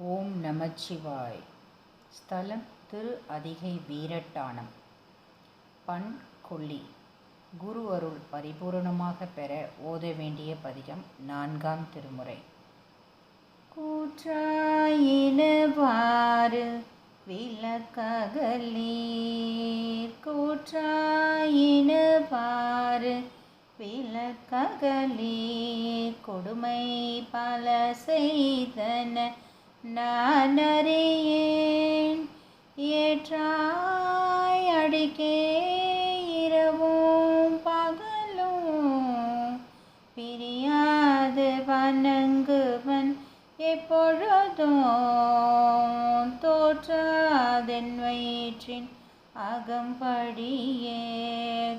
ஓம் நமச்சிவாய். ஸ்தலம் திரு அதிகை வீரட்டானம். பண் கொல்லி. குரு அருள் பரிபூரணமாக பெற ஓத வேண்டிய பதிகம் 4ஆம் திருமுறை. கூற்றாயினவாறு விளக்ககலீர், கூற்றாயினவாறு விளக்ககலீர், கொடுமை பல செய்தன நான் அறியேன். ஏற்றாய் அடிக்கே இரவும் பகலும் பிரியாது வணங்குவன் எப்பொழுதும். தோற்றாதென் வயிற்றின் அகம்படியே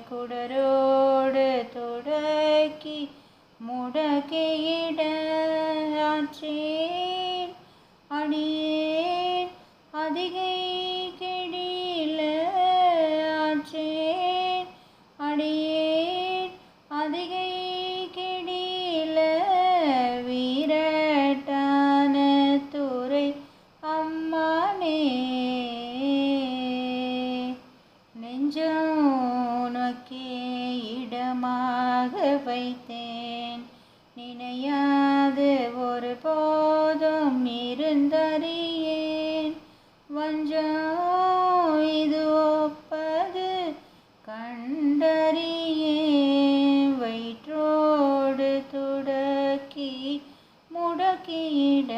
குடரோடு துடக்கி முடக்கியிட ஆற்றேன் அடியேன் அதிகை கெடில. ஆற்றேன் அடியேன் அதிகை கெடில. வீரட்டான துறை அம்மானே, நெஞ்சம் உனக்கே இடமாக வைத்தேன். நினையாது ஒரு போதும் இருந்தறியேன். வஞ்சம் இது ஒப்பது கண்டறியேன். வயிற்றோடு துடக்கி முடக்கியிட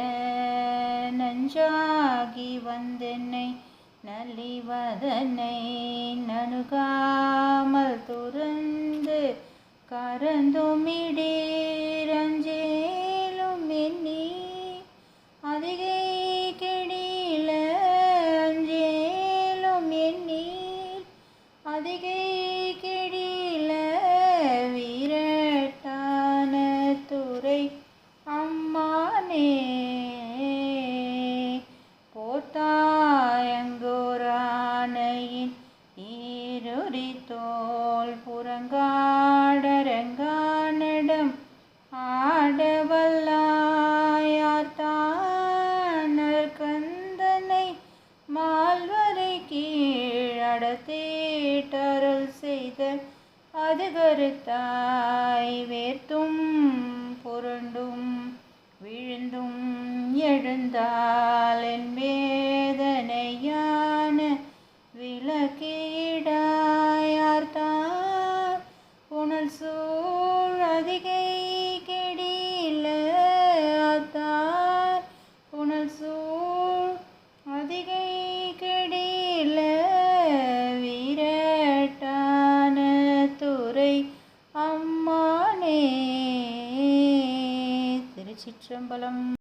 நஞ்சாகி வந்தென்னை நலிவதனை நணுகாமல் துறந்து கரந்துமிடீர். அஞ்சேலும் எண்ணி அதிகை கெடில. அஞ்சேலும் எண்ணீர் அதிகை கெடில. வீரட்டான துறை அம்மானே, போத்தாயங்கோரானையின் ஈருரி தோல் புறங்காடரங்கானடம் ஆடவல்லாயார்த்தானர் கந்தனை மால்வரை கீழடத்தேட்டருள் செய்த அது கருத்தாய். வேர்த்தும் புரண்டும் விழுந்தும் எழுந்தால் என் வேதனையான விளக்கிடாயார்த்தார் புனல் சூழ் அதிகை கெடில. ஆத்தார் புனல் சூழ் அதிகை கெடில. வீரட்டான துறை அம்மானே. திருச்சிற்றம்பலம்.